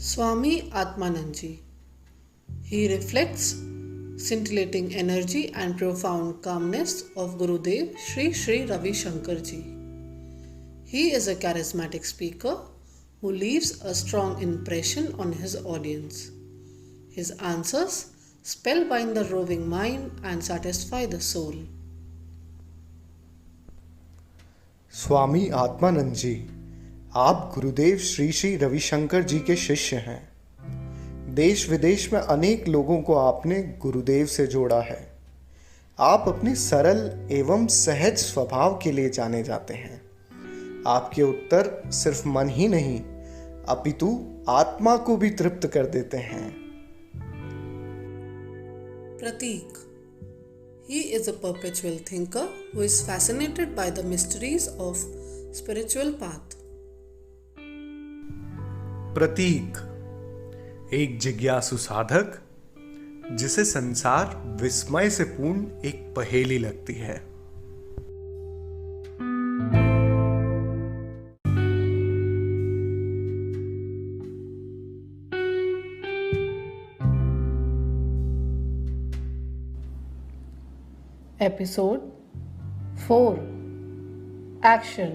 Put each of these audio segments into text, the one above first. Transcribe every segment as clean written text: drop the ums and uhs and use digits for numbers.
Swami Atmananji. He reflects scintillating energy and profound calmness of Gurudev Sri Sri Ravi Shankar Ji. He is a charismatic speaker who leaves a strong impression on his audience. His answers spellbind the roving mind and satisfy the soul. Swami Atmanand जी, आप गुरुदेव श्री श्री रविशंकर जी के शिष्य हैं। देश विदेश में अनेक लोगों को आपने गुरुदेव से जोड़ा है। आप अपने सरल एवं सहज स्वभाव के लिए जाने जाते हैं। आपके उत्तर सिर्फ मन ही नहीं अपितु आत्मा को भी तृप्त कर देते हैं। Pratik. He is a perpetual thinker who is fascinated by the mysteries of spiritual path. प्रतीक, एक जिज्ञासु साधक जिसे संसार विस्मय से पूर्ण एक पहेली लगती है। Episode 4. Action.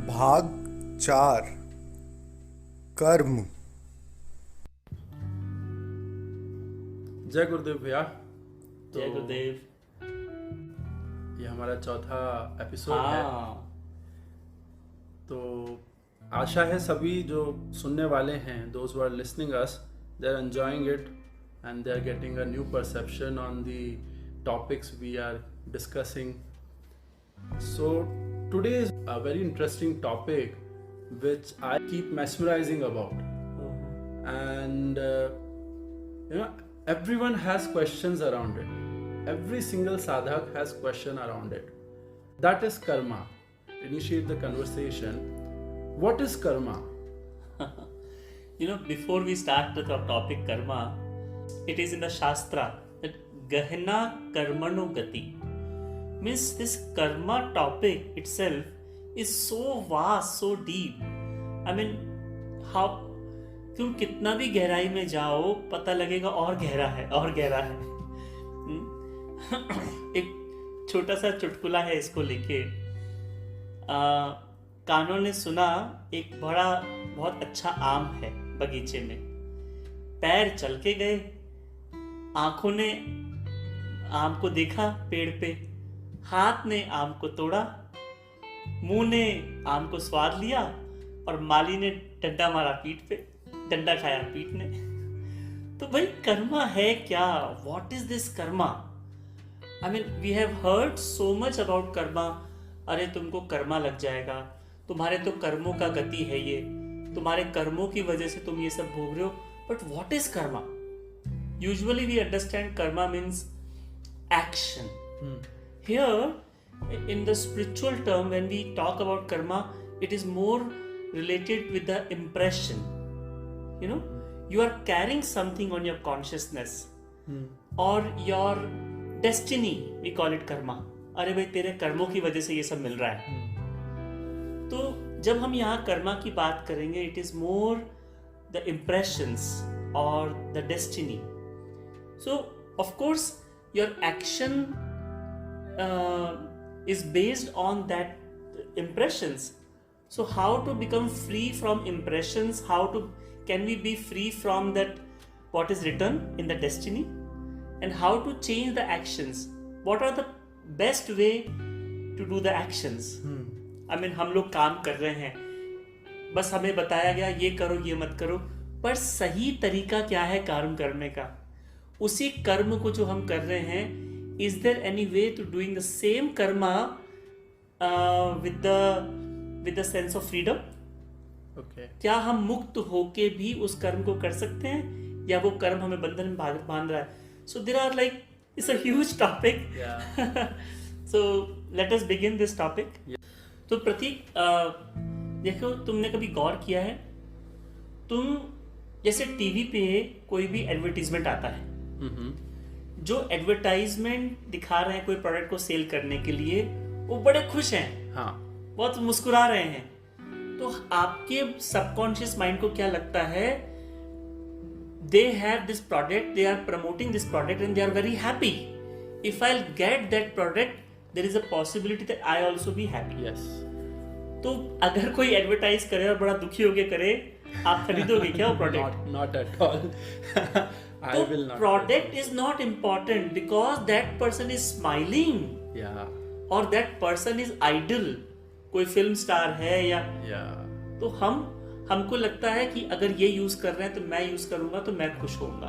भाग 4, कर्म। जय गुरुदेव भैया। जय गुरुदेव। ये हमारा चौथा एपिसोड है। तो आशा है सभी जो सुनने वाले हैं, those who are listening us, they are enjoying it and they are getting a new perception on the topics we are discussing. So today is a very interesting topic which I keep mesmerizing about. And everyone has questions around it. Every single sadhak has question around it. That is karma. Initiate the conversation. What is karma? Before we start the topic karma, it is in the Shastra that Gahana Karmano Gati. Means this karma topic itself is so vast, so deep. I mean, how तुम कितना भी गहराई में जाओ पता लगेगा और गहरा है और गहरा है। एक छोटा सा चुटकुला है इसको लेके। कानों ने सुना एक बहुत अच्छा आम है बगीचे में। पैर चल के गए, आंखों ने आम को देखा पेड़ पे, हाथ ने आम को तोड़ा, मुंह ने आम को स्वाद लिया और माली ने डंडा मारा पीठ पे, डंडा खाया पीठ ने। तो भाई कर्मा है क्या? What is this karma? I mean we have heard so much about karma. अरे तुमको कर्मा लग जाएगा, तुम्हारे तो कर्मों का गति है, ये तुम्हारे कर्मों की वजह से तुम ये सब भोग रहे हो। But what is Karma? Usually we understand karma means action. Here, in the spiritual term, when we talk about karma, it is more related with the impression. You are carrying something on your consciousness or your destiny. We call it karma. अरे भाई तेरे कर्मों की वजह से ये सब मिल रहा है। तो जब हम यहाँ कर्मा की बात करेंगे, it is more the impressions or the destiny. So, of course, your action is based on that impressions. So, how to become free from impressions? Can we be free from that what is written in the destiny? And how to change the actions? What are the best way to do the actions? I mean, हम लोग काम कर रहे हैं, बस हमें बताया गया ये करो ये मत करो, पर सही तरीका क्या है कर्म करने का? उसी कर्म को जो हम कर रहे हैं, is there any way to doing the same karma with the sense of freedom? क्या हम मुक्त होके भी उस कर्म को कर सकते हैं या वो कर्म हमें बंधन में बांध रहा है? So there are like it's a huge topic. So let us begin this topic. तो प्रतीक, देखो तुमने कभी गौर किया है, तुम जैसे टीवी पे कोई भी एडवर्टीजमेंट आता है, जो एडवर्टाइजमेंट दिखा रहे हैं कोई प्रोडक्ट को सेल करने के लिए, वो बड़े खुश हैं, बहुत मुस्कुरा रहे हैं। तो आपके सबकॉन्शियस माइंड को क्या लगता है, they have this product, they are promoting this product and they are very happy. If I'll get that product, there is a possibility that I also be happy. Yes. तो अगर कोई advertise करे और बड़ा दुखी होके करे, आप खरीदोगे क्या वो product? Not at all. I तो will not. Product is not important because that person is smiling Yeah. और दैट पर्सन इज आइडल. कोई फिल्म स्टार है या Yeah. तो हमको लगता है कि अगर ये यूज कर रहे हैं तो मैं यूज करूंगा तो मैं खुश होऊंगा.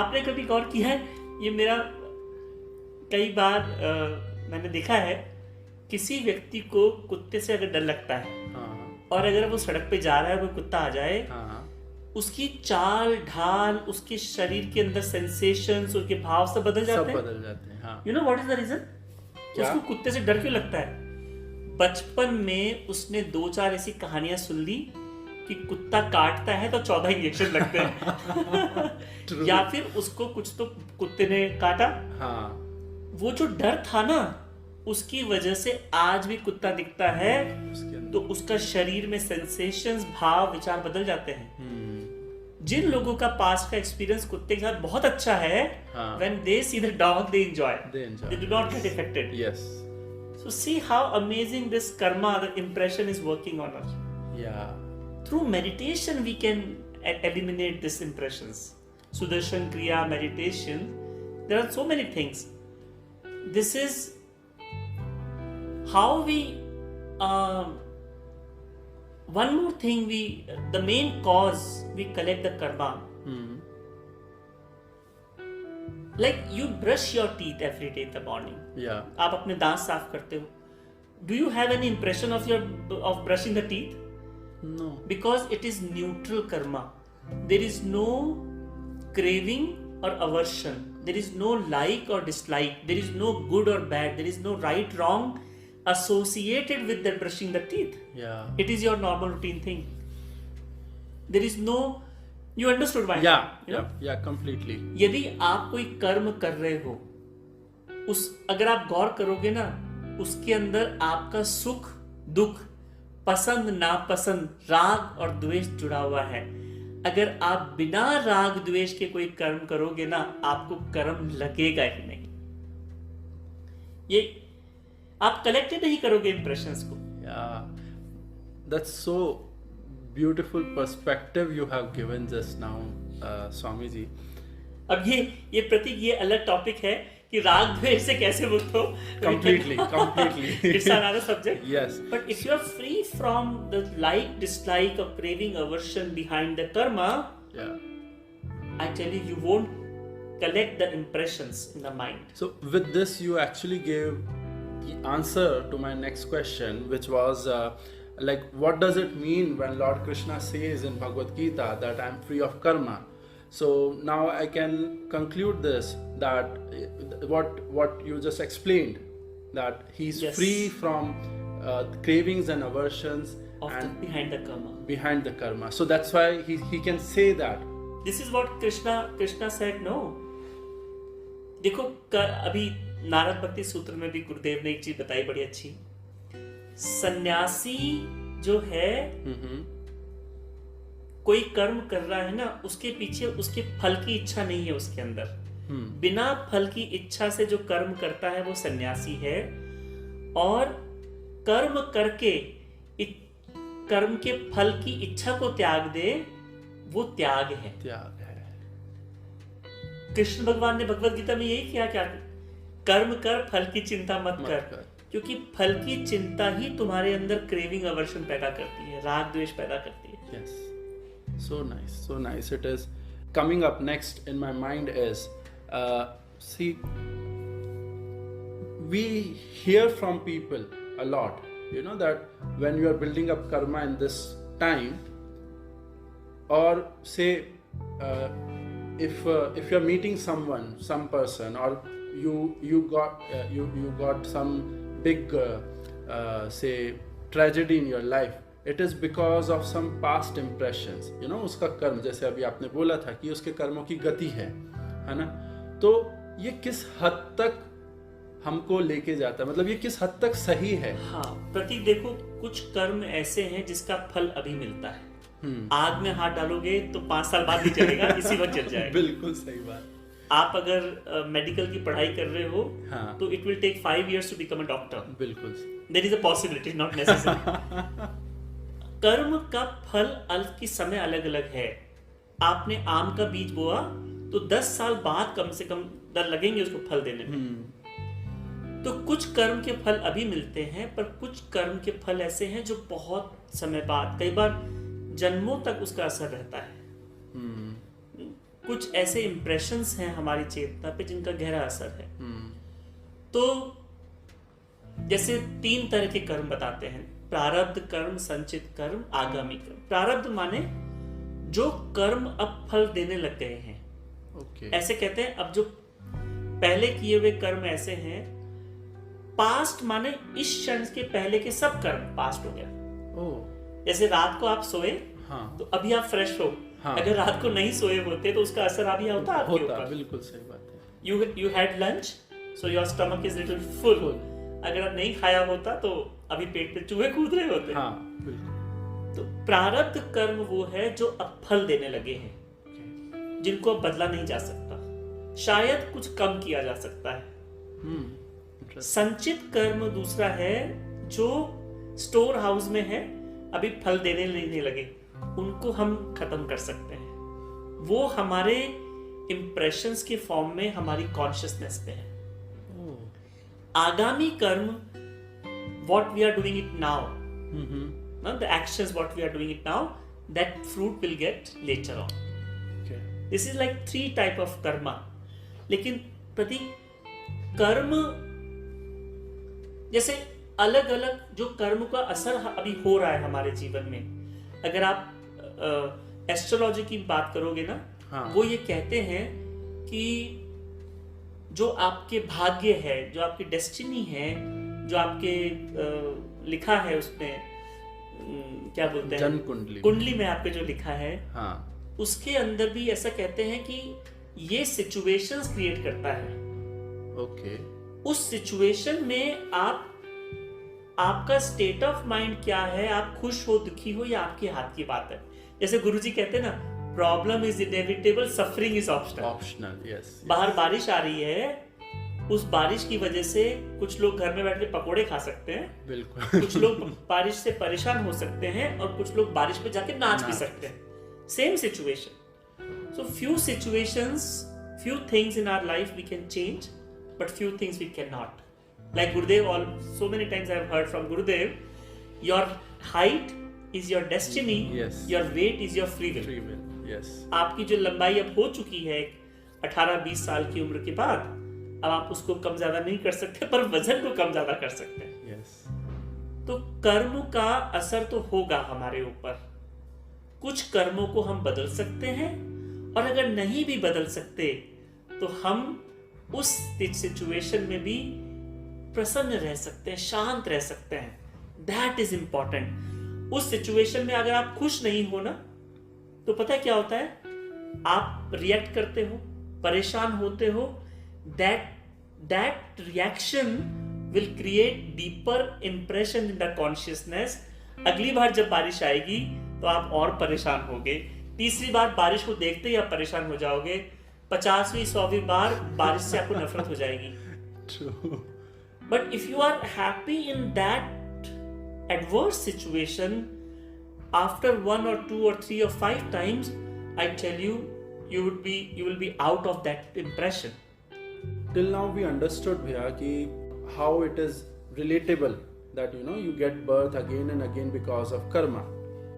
आपने कभी गौर किया है, ये मेरा कई बार मैंने देखा है, किसी व्यक्ति को कुत्ते से अगर डर लगता है हाँ. और अगर वो सड़क पे जा रहा है, कोई कुत्ता आ जाए, हाँ. उसकी चाल ढाल, उसके शरीर के अंदर सेंसेशंस, उसके भाव सब बदल सब जाते हैं. बदल जाते हैं. हाँ. You know what is the reason? क्या? उसको कुत्ते से डर क्यों लगता है? बचपन में उसने 2-4 ऐसी कहानियां सुन ली कि कुत्ता काटता है तो 14 इंजेक्शन लगते हैं या फिर उसको कुछ तो कुत्ते ने काटा. हाँ. वो जो डर था ना, उसकी वजह से आज भी कुत्ता दिखता है उसके अंदर. तो उसका शरीर में सेंसेशंस, भाव, विचार बदल जाते हैं. जिन लोगों का पास्ट का एक्सपीरियंस कुत्ते के साथ बहुत अच्छा है, हाँ. when they see the dog they enjoy. They enjoy. They do not get affected. Yes. So see how amazing this karma, the impression is working on us. Yeah. Through meditation we can eliminate these impressions. Sudarshan Kriya meditation, there are so many things. This is how we one more thing, the main cause we collect the karma. Like you brush your teeth every day in the morning. Yeah. आप अपने दांत साफ करते हो. Do you have any impression of brushing the teeth? No. Because it is neutral karma. There is no craving or aversion. There is no like or dislike. There is no good or bad. There is no right, wrong associated with that brushing the teeth. Yeah. It is your normal routine thing. There is no. You understood why? Yeah. You know? Yeah. Completely. यदि आप कोई कर्म कर रहे हो, अगर आप गौर करोगे ना, उसके अंदर आपका सुख दुख, पसंद नापसंद, राग और द्वेष जुड़ा हुआ है. अगर आप बिना राग द्वेष के कोई कर्म करोगे ना, आपको कर्म लगेगा ही नहीं. ये आप कलेक्ट नहीं करोगे इंप्रेशंस को. Yeah. That's so beautiful perspective you have given just now, Swami ji. अब ये प्रतीक, ये अलग टॉपिक है कि राग द्वेष से कैसे मुक्त हो. Completely. It's another subject. Yes. But if you are free from the like, dislike or craving, aversion behind the karma, Yeah. I tell you, you won't collect the impressions in the mind. So with this, you actually gave the answer to my next question, which was like, what does it mean when Lord Krishna says in Bhagavad Gita that I am free of karma? So now I can conclude this, that what you just explained, that he's Yes. free from cravings and aversions Behind the karma. behind the karma. So that's why he can say that. This is what Krishna said. No. देखो अभी नारद भक्ति सूत्र में भी गुरुदेव ने एक चीज बताई बड़ी अच्छी. सन्यासी जो है, कोई कर्म कर रहा है ना, उसके पीछे उसके फल की इच्छा नहीं है उसके अंदर. बिना फल की इच्छा से जो कर्म करता है वो सन्यासी है. और कर्म करके कर्म के फल की इच्छा को त्याग दे, वो त्याग है. त्याग है. कृष्ण भगवान ने भगवत गीता में यही किया, क्या? कर्म कर, फल की चिंता मत कर. क्योंकि फल की चिंता ही तुम्हारे अंदर क्रेविंग अवर्शन पैदा करती है, राग द्वेष पैदा करती है. Yes. So nice. It is coming up next in my mind is, see, we hear from people a lot, you know, that when you are building up karma in this time, or say if you are meeting some person, or you got some big say tragedy in your life, it is because of some past impressions, you know, उसका कर्म, जैसे अभी आपने बोला था कि उसके कर्मों की गति है ना. तो ये किस हद तक हमको लेके जाता है, मतलब ये किस हद तक सही है? हाँ प्रतीक, देखो कुछ कर्म ऐसे हैं जिसका फल अभी मिलता है। आग में हाथ डालोगे तो 5 साल बाद नहीं चलेगा, इसी वक्त जल जाएगा। बिल्कुल सही बात। आप अगर मेडिकल की पढ़ाई कर रहे हो हाँ। तो it will take 5 years to become a doctor. बिल्कुल। There is a possibility, not necessary. कर्म का फल अल्प की समय अलग अलग है। आपने आम का बीज बोआ तो 10 साल बाद कम से कम लगेंगे उसको फल देने में। तो कुछ कर्म के फल अभी मिलते हैं, पर कुछ कर्म के फल ऐसे हैं जो बहुत समय बाद, कई बार जन्मों तक उसका असर रहता है। कुछ ऐसे इंप्रेशंस हैं हमारी चेतना पे जिनका गहरा असर है। तो जैसे 3 तरह के कर्म बताते हैं, प्रारब्ध कर्म, संचित कर्म, आगामी कर्म। प्रारब्ध माने जो कर्म अब फल देने लग गए हैं। ओके। ऐसे कहते हैं अब जो पहले किए हुए कर्म ऐसे हैं। पास्ट माने इस क्षण के पहले के सब कर्म पास्ट हो गया। ओह। जैसे रात को आप सोए, हाँ। तो अभी आप फ्रेश हो। हाँ। अगर रात को नहीं सोए होते तो उसका असर अभी होता आपके होता, ऊपर। बिल्कुल सही बात है। You had lunch, so your stomach is little full. अगर आप नहीं खाया होता तो अभी पेट पे चूहे कूद रहे होते। हाँ बिल्कुल। तो प्रारब्ध कर्म वो है जो अब फल देने लगे हैं, जिनको अब बदला नहीं जा सकता, शायद कुछ कम किया जा सकता है। संचित कर्म दूसरा है जो स्टोर हाउस में है, अभी फल देने नहीं लगे, उनको हम खत्म कर सकते हैं। वो हमारे इंप्रेशंस के फॉर्म में हमारी कॉन्शियसनेस पे है। आगामी कर्म, what we are doing it now, the actions what we are doing it now, that fruit will get later on. Okay. This is like 3 type of karma. लेकिन प्रतीक, कर्म जैसे अलग अलग जो कर्म का असर अभी हो रहा है हमारे जीवन में, अगर आप एस्ट्रोलॉजी की बात करोगे ना, हाँ। वो ये कहते हैं कि जो आपके भाग्य है, जो आपकी डेस्टिनी है, जो आपके लिखा है उसमें, क्या बोलते हैं, जन्म कुंडली, कुंडली में आपके जो लिखा है, हाँ, उसके अंदर भी ऐसा कहते हैं कि ये सिचुएशंस क्रिएट करता है। ओके। उस सिचुएशन में आपका स्टेट ऑफ माइंड क्या है, आप खुश हो, दुखी हो, या आपके हाथ की बात है। जैसे गुरुजी कहते हैं ना, problem is inevitable, suffering is optional. Optional, yes. बाहर बारिश आ रही है, उस बारिश की वजह से कुछ लोग घर में बैठ के पकोड़े खा सकते हैं, बिल्कुल। कुछ लोग बारिश से परेशान हो सकते हैं, और कुछ लोग बारिश पे जाके नाच भी सकते हैं। Same situation. So few situations, few things in our life we can change, but few things we cannot. Like Gurudev, so many times I have heard from Gurudev, your height is your destiny, Yes. your weight is your free will. Free will, yes. आपकी जो लंबाई अब हो चुकी है 18-20 साल की उम्र के बाद, अब आप उसको कम ज्यादा नहीं कर सकते, पर वजन को कम ज्यादा कर सकते हैं। Yes. तो कर्म का असर तो होगा हमारे ऊपर। कुछ कर्मों को हम बदल सकते हैं, और अगर नहीं भी बदल सकते तो हम उस सिचुएशन में भी प्रसन्न रह सकते हैं, शांत रह सकते हैं। That is important. उस सिचुएशन में अगर आप खुश नहीं हो ना, तो पता है क्या होता है, आप रिएक्ट करते हो, परेशान होते हो। That reaction will create deeper impression in the consciousness. अगली बार जब बारिश आएगी तो आप और परेशान होगे, तीसरी बार बारिश को देखते ही आप परेशान हो जाओगे, 50वीं 100वीं बार बारिश से आपको नफरत हो जाएगी। True. But if you are happy in that adverse situation, after 1 or 2 or 3 or 5 times, I tell you, you will be out of that impression. Till now we understood Bhaiya ki how it is relatable that you get birth again and again because of karma.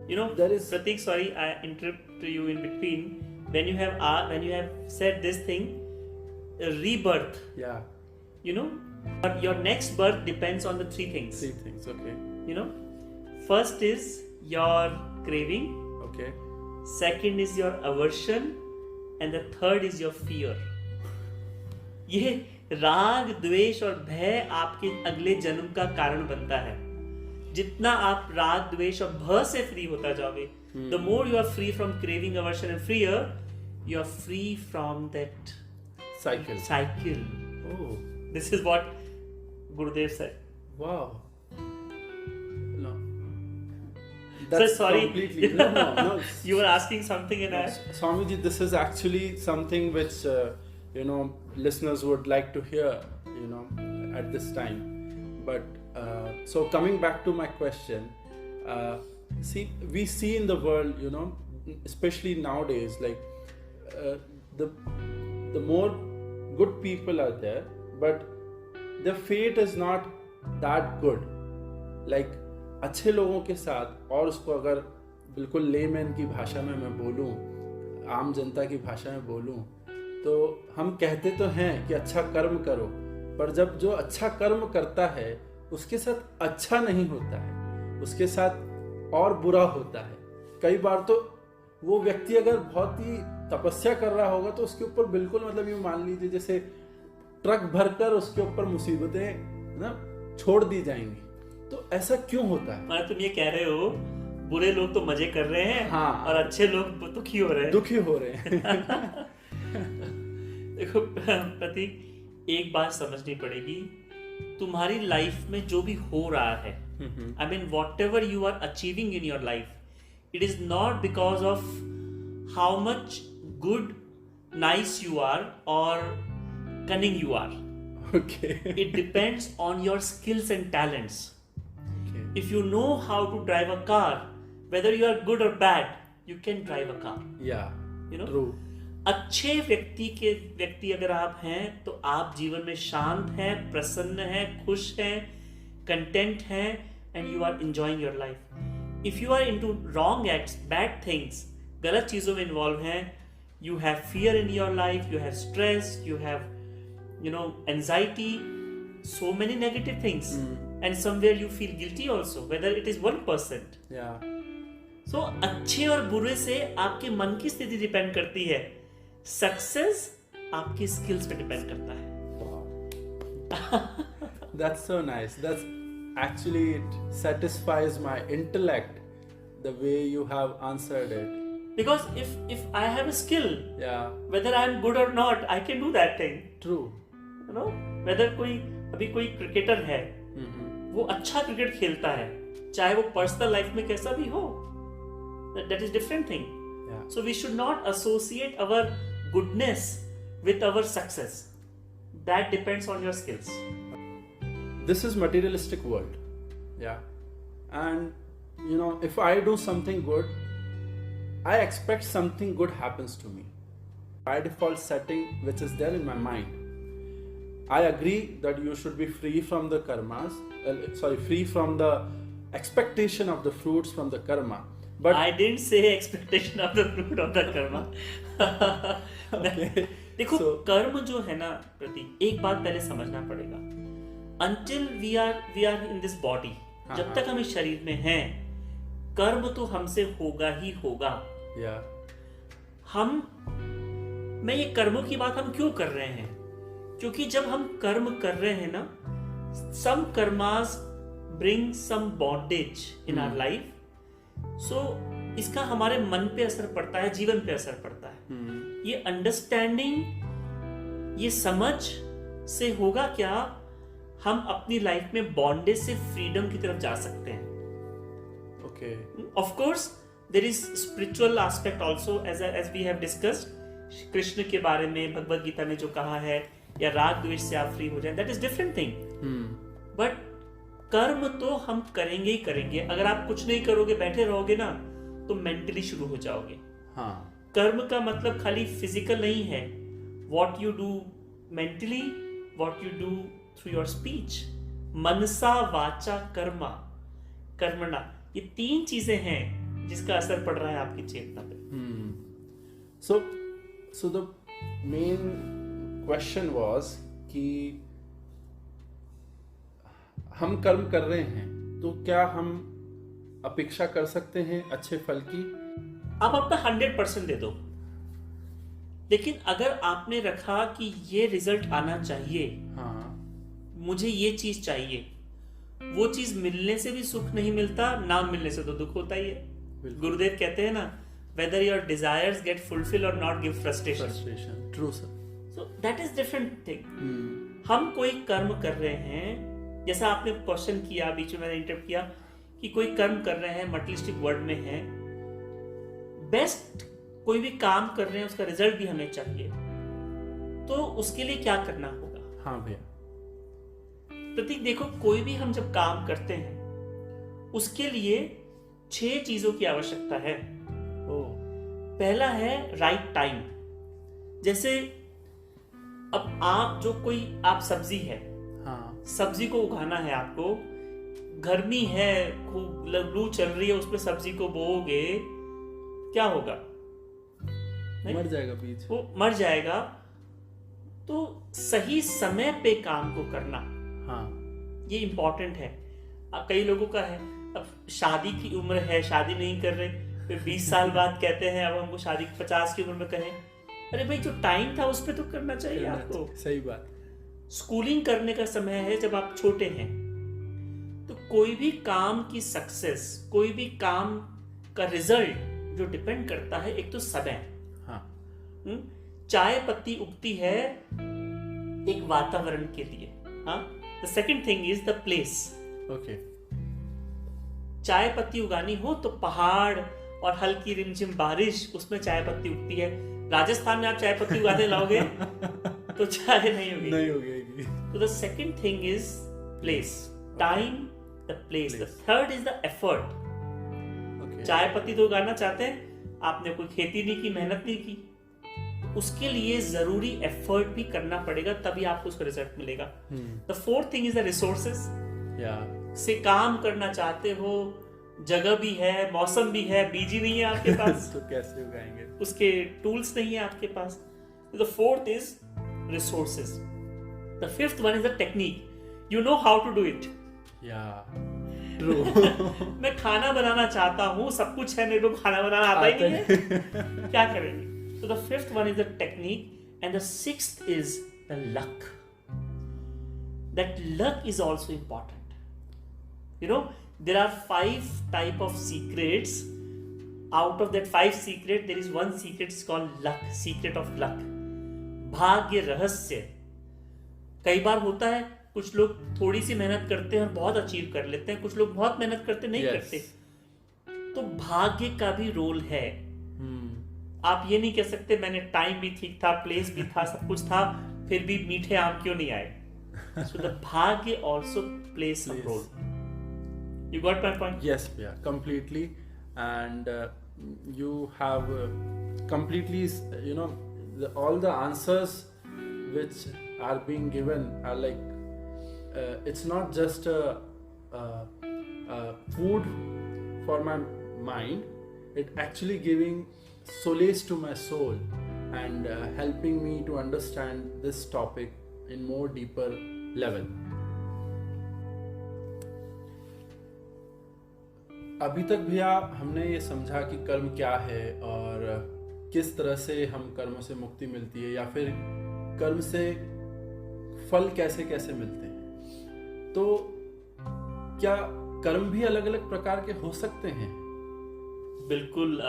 There is Pratik, sorry, I interrupt you in between. When you have said this thing, rebirth, Yeah. but your next birth depends on the 3 things. 3 things. Okay. First is your craving, Okay. second is your aversion, and the third is your fear. ये राग, द्वेष और भय आपके अगले जन्म का कारण बनता है। जितना आप राग, द्वेष और भय से फ्री होता जाओगे, the more you are free from craving, aversion and fear, you are free from that Cycle. cycle. Oh. This is what Gurudev sir. Wow. No. Sir, sorry. Completely. No. You were asking something and I. Swamiji, this is actually something which listeners would like to hear, at this time. But so coming back to my question, we see in the world, especially nowadays, like the more good people are there, but their fate is not that good. Like अच्छे लोगों के साथ, और उसको अगर बिल्कुल layman की भाषा में मैं बोलूं, आम जनता की भाषा में बोलूं, तो हम कहते तो हैं कि अच्छा कर्म करो, पर जब जो अच्छा कर्म करता है उसके साथ अच्छा नहीं होता है, उसके साथ और बुरा होता है। कई बार तो वो व्यक्ति अगर बहुत ही तपस्या कर रहा होगा तो उसके ऊपर बिल्कुल मतलब यूँ मान लीजिए जैसे ट्रक भरकर उसके ऊपर मुसीबतें ना छोड़ दी जाएंगी। तो ऐसा क्यों होता है? तुम ये कह रहे हो बुरे लोग तो मजे कर रहे हैं, हाँ, और अच्छे लोग दुखी हो रहे हैं। देखो प्रतीक, एक बात समझनी पड़ेगी, तुम्हारी लाइफ में जो भी हो रहा है, I mean whatever you are achieving in your life, it is not because of how much good nice you are or cunning you are. Okay. It depends on your skills and talents. Okay. If you know how to drive a car, whether you are good or bad, you can drive a car. Yeah. True. अच्छे व्यक्ति अगर आप हैं तो आप जीवन में शांत हैं, प्रसन्न हैं, खुश हैं, कंटेंट हैं, and you are enjoying your life. If you are into wrong acts, bad things, गलत चीजों में इन्वॉल्व हैं, you have fear in your life, you have stress, you have anxiety, so many negative things, and somewhere you feel guilty also, whether it is 1%. Yeah. So अच्छे और बुरे से आपके मन की स्थिति डिपेंड करती है, सक्सेस आपकी स्किल्स पे डिपेंड करता है। That's so nice. That's actually, it satisfies my intellect the way you have answered it. Because if I have a skill, Yeah. whether I am good or not, I can do that thing. True. whether अभी कोई cricketer है, वो अच्छा cricket खेलता है, चाहे वो personal life में कैसा भी हो, that is different thing. Yeah. So we should not associate our goodness with our success. That depends on your skills. This is materialistic world. Yeah. And if I do something good, I expect something good happens to me. By default setting which is there in my mind, I agree that you should be free from the karmas, free from the expectation of the fruits from the karma. But I didn't say expectation of the fruit of the karma. Okay. देखो, कर्म जो है ना प्रतीक, एक बात पहले समझना पड़ेगा। Until we are in this body, जब तक हम इस शरीर में हैं, कर्म तो हमसे होगा ही होगा। Yeah. मैं ये कर्मों की बात हम क्यों कर रहे हैं? क्योंकि जब हम कर्म कर रहे हैं ना, some karmas bring some bondage in our life. So इसका हमारे मन पे असर पड़ता है, जीवन पे असर पड़ता है। ये अंडरस्टैंडिंग, ये समझ से होगा क्या, हम अपनी लाइफ में बॉन्डेज से फ्रीडम की तरफ जा सकते हैं। Okay. Of course, there is spiritual aspect also, as we have discussed. Krishna के बारे में भगवत गीता में जो कहा है, या राग द्वेष से आप फ्री हो जाए, that is different thing. But कर्म तो हम करेंगे ही करेंगे। अगर आप कुछ नहीं करोगे, बैठे रहोगे ना, तो मेंटली शुरू हो जाओगे। हाँ। कर्म का मतलब खाली फिजिकल नहीं है। What you do mentally, what you do through your speech, मनसा वाचा कर्मा कर्मणा, ये 3 चीजें हैं जिसका असर पड़ रहा है आपकी चेतना पे। So the main question was कि हम कर्म कर रहे हैं तो क्या हम अपेक्षा कर सकते हैं अच्छे फल की? आप अपना 100% दे दो, लेकिन अगर आपने रखा कि ये रिजल्ट आना चाहिए, मुझे ये चीज चाहिए, वो चीज मिलने से भी सुख नहीं मिलता, ना मिलने से तो दुख होता ही है। गुरुदेव कहते हैं ना, whether your desires get fulfilled or not give frustration. True, sir. So that is different thing. हम कोई कर्म कर रहे हैं जैसा आपने क्वेश्चन किया, बीच में मैंने इंटरप्ट किया कि कोई कर्म कर रहे हैं, मटेरियलिस्टिक वर्ल्ड में है, बेस्ट कोई भी काम कर रहे हैं उसका रिजल्ट भी हमें चाहिए, तो उसके लिए क्या करना होगा? हाँ भैया। प्रतीक देखो, कोई भी हम जब काम करते हैं उसके लिए 6 चीजों की आवश्यकता है। पहला है राइट टाइम। जैसे अब आप सब्जी है, हाँ, सब्जी को उगाना है आपको, गर्मी है, खूब लू चल रही है, उसमें सब्जी को बोओगे, क्या होगा? मर जाएगा बीज, वो मर जाएगा। तो सही समय पे काम को करना, हाँ, ये इंपॉर्टेंट है। अब कई लोगों का है, अब शादी की उम्र है, शादी नहीं कर रहे, फिर 20 साल बाद कहते हैं अब हमको शादी 50 की उम्र में करें। अरे भाई, जो टाइम था उस पे तो करना चाहिए आपको। सही बात। स्कूलिंग करने का समय है जब आप छोटे हैं। तो कोई भी काम की सक्सेस, कोई भी काम का रिजल्ट जो डिपेंड करता है, एक तो समय। हाँ, चाय पत्ती उगती है एक वातावरण के लिए। हाँ, the second thing is the place. Okay. चाय पत्ती उगानी हो तो पहाड़ और हल्की रिमझिम बारिश, उसमें चाय पत्ती उगती है। राजस्थान में आप चाय पत्ती उगाते लाओगे तो चाय नहीं होगी, नहीं होगी। तो the second thing is place, time, the place. The third is the effort. चाय पत्ती तो उगाना चाहते हैं, आपने कोई खेती नहीं की, मेहनत नहीं की, उसके लिए जरूरी एफर्ट भी करना पड़ेगा, तभी आपको उसका रिजल्ट मिलेगा। The fourth thing is the resources. से काम करना चाहते हो, जगह भी है, मौसम भी है, बीज ही नहीं है आपके पास तो कैसे उगाएंगे? उसके टूल्स नहीं है आपके पास। The fourth is resources. The fifth one is the technique. You know how to do it. True. मैं खाना बनाना चाहता हूँ, सब कुछ है, मेरे को खाना बनाना आता ही नहीं है, क्या करेंगे? So the fifth one is the technique, and the sixth is the luck. That luck is also important. You know, there are 5 type of secrets. Out of that 5 secret, there is one secret is called luck, secret of luck. भाग्य रहस्य। कई बार होता है, कुछ लोग थोड़ी सी मेहनत करते हैं और बहुत अचीव कर लेते हैं, कुछ लोग बहुत मेहनत करते नहीं करते। तो भाग्य का भी रोल है। आप ये नहीं कह सकते मैंने टाइम भी ठीक था, प्लेस भी था, सब कुछ था, फिर भी मीठे आम क्यों नहीं आए? So the भाग्य also plays some role. You got my point? Yes, yeah, completely. And you have completely, you know, all the answers which are being given are like, it's not just food for my mind, it actually giving solace to my soul and helping me to understand this topic in more deeper level. अभी तक भैया हमने ये समझा कि कर्म क्या है और किस तरह से हम कर्म से मुक्ति मिलती है, या फिर कर्म से फल कैसे कैसे मिलते हैं। तो क्या कर्म भी अलग अलग प्रकार के हो सकते हैं? बिल्कुल।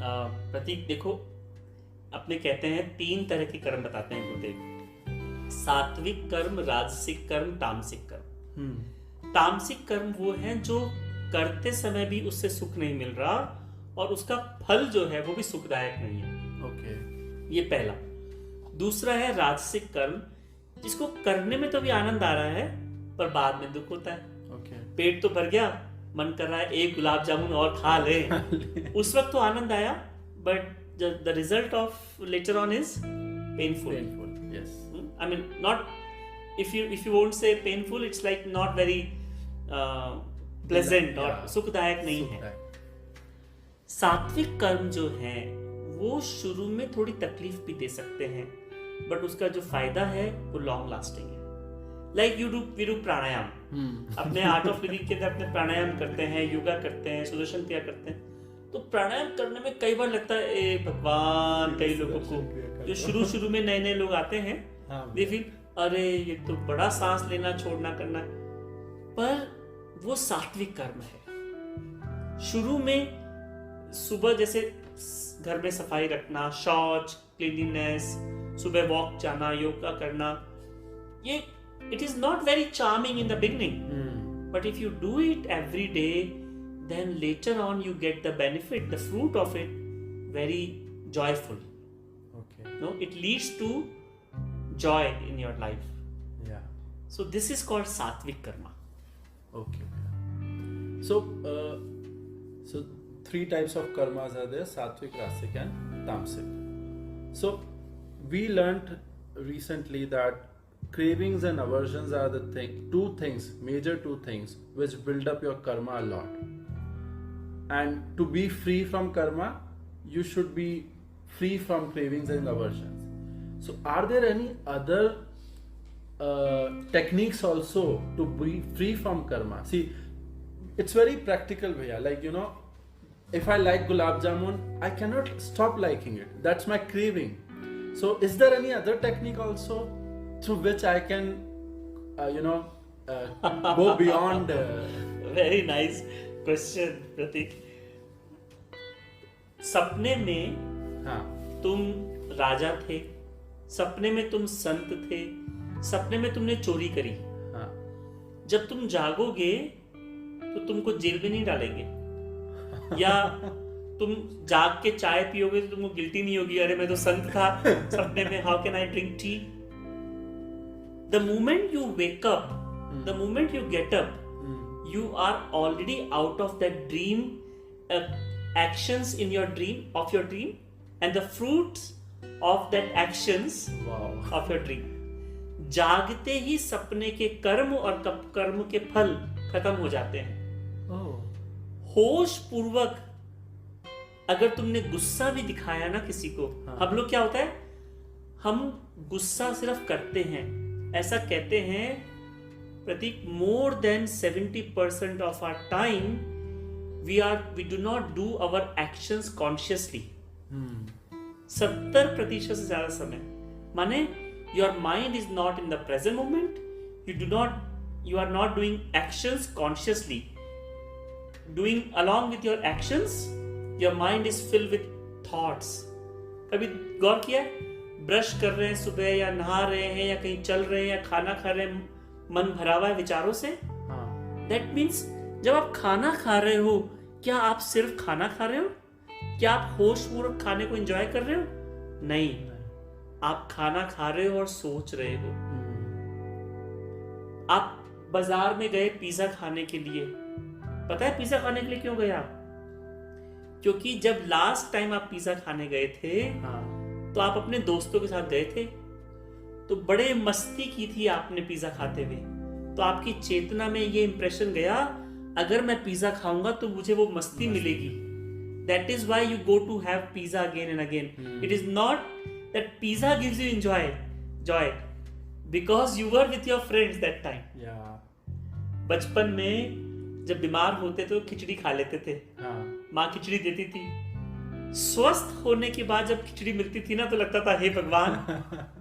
प्रतीक देखो, अपने कहते हैं 3 तरह के कर्म बताते हैं गुरुदेव। सात्विक कर्म, राजसिक कर्म, तामसिक कर्म। तामसिक कर्म वो हैं जो करते समय भी उससे सुख नहीं मिल रहा और उसका फल जो है वो भी सुखदायक नहीं है। ओके, ये पहला। दूसरा है राजसिक कर्म, जिसको करने में तो भी आनंद आ रहा है पर बाद में दुख होता है। ओके, पेट तो भर गया, मन कर रहा है एक गुलाब जामुन और खा ले उस वक्त तो आनंद आया, but the result of later on is painful. yes. I mean, not if you won't say painful, it's like not very pleasant और सुखदायक नहीं है। सात्विक कर्म जो है वो शुरू में थोड़ी तकलीफ भी दे सकते हैं, बट उसका जो फायदा है वो लॉन्ग लास्टिंग है। लाइक वी डू प्राणायाम। अपने आर्ट ऑफ लिविंग के अंदर अपने प्राणायाम करते हैं, योगा करते हैं, सुदर्शन क्रिया करते हैं। तो प्राणायाम करने में कई बार लगता है ए भगवान, कई लोगों को जो शुरू में नए लोग आते हैं, दे फील अरे ये तो बड़ा सांस लेना छोड़ना करना, पर वो सात्विक कर्म है। शुरू में सुबह जैसे घर में सफाई रखना, शौच, क्लीनिनेस, सुबह वॉक जाना, योगा करना, ये it is not very charming in the beginning. But if you do it every day, then later on you get the benefit, the fruit of it, very joyful. Okay. No, it leads to joy in your life. Yeah. So this is called sattvic karma. Okay. So, so 3 types of karmas are there: sattvic, rasic, and tamasic. So, we learnt recently that cravings and aversions are the major two things which build up your karma a lot. And to be free from karma, you should be free from cravings and aversions. So, are there any other techniques also to be free from karma? See, it's very practical, bhaiya. Like, if I like gulab jamun, I cannot stop liking it. That's my craving. So, is there any other technique also through which I can, go beyond? Very nice question, Pratik. सपने में हाँ, तुम राजा थे, सपने में तुम संत थे, सपने में तुमने चोरी करी. हाँ, जब तुम जागोगे तो तुमको जेल में नहीं डालेंगे, या तुम जाग के चाय पियोगे तो तुमको गिल्टी नहीं होगी, अरे मैं तो संत था सपने में, how can I drink tea. The moment you wake up, the moment you get up, you are already out of that dream, actions in your dream, of your dream, and the fruits of that actions wow. of your dream. जागते ही सपने के कर्म और कर्म के फल खत्म हो जाते हैं. Oh. होश पूर्वक अगर तुमने गुस्सा भी दिखाया ना किसी को, हम लोग क्या होता है, हम गुस्सा सिर्फ करते हैं. ऐसा कहते हैं प्रतीक, more than 70% of our time we do not do our actions consciously. 70% से ज्यादा समय, माने your mind is not in the present moment, you are not doing actions consciously. Doing along with your actions, your mind is filled with thoughts. कभी गौर किया, brush कर रहे हैं सुबह, या नहा रहे हैं, या कहीं चल रहे हैं, या खाना खा रहे हैं, मन भरा हुआ है विचारों से. दैट मीन्स जब आप खाना खा रहे हो, क्या आप सिर्फ खाना खा रहे हो? क्या आप होशपूर्वक खाने को एंजॉय कर रहे हो? नहीं, आप खाना खा रहे हो और सोच रहे हो. आप बाजार में गए पिज्जा खाने के लिए, पता है पिज्जा खाने के लिए क्यों गए आप? क्योंकि जब लास्ट टाइम आप पिज्जा खाने गए थे, तो आप अपने दोस्तों के साथ गए थे, तो बड़े मस्ती की थी आपने पिज्जा खाते हुए. तो आपकी चेतना में ये इंप्रेशन गया, अगर मैं पिज्जा खाऊंगा तो मुझे वो मस्ती मिलेगी. That is why you go to have pizza again and again. It is not that pizza gives you joy because you were with your friends that time. बचपन में जब बीमार होते थे तो खिचड़ी खा लेते थे. माँ खिचड़ी देती थी. स्वस्थ होने के बाद जब खिचड़ी मिलती थी ना, तो लगता था हे भगवान,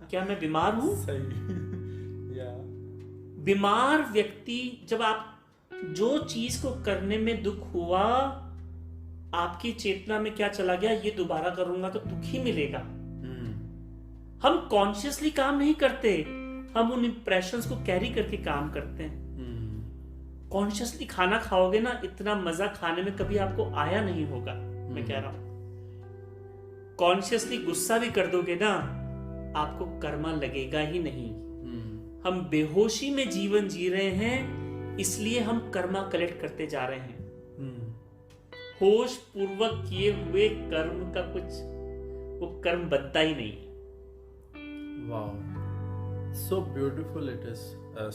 क्या मैं बीमार हूं? बीमार व्यक्ति, जब आप जो चीज को करने में दुख हुआ, आपकी चेतना में क्या चला गया, ये दोबारा करूंगा तो दुख ही मिलेगा. हम कॉन्शियसली काम नहीं करते, हम उन इंप्रेशंस को कैरी करके काम करते हैं. कॉन्शियसली खाना खाओगे ना, इतना मजा खाने में कभी आपको आया नहीं होगा. मैं कह रहा हूं, कॉन्शियसली गुस्सा भी कर दोगे ना, आपको कर्मा लगेगा ही नहीं. हम बेहोशी में जीवन जी रहे हैं, इसलिए हम कर्मा कलेक्ट करते जा रहे हैं. होश पूर्वक किए हुए कर्म का कुछ वो कर्म बनता ही नहीं है. Wow, so beautiful it is,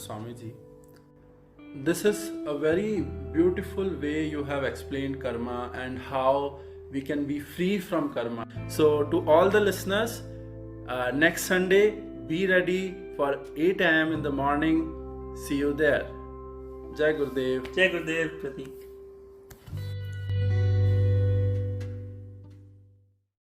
Swamiji. This is a very beautiful way you have explained karma and how we can be free from karma. So to all the listeners, next Sunday, be ready for 8 a.m. in the morning. See you there. Jai Gurudev. जय गुरुदेव प्रतीक.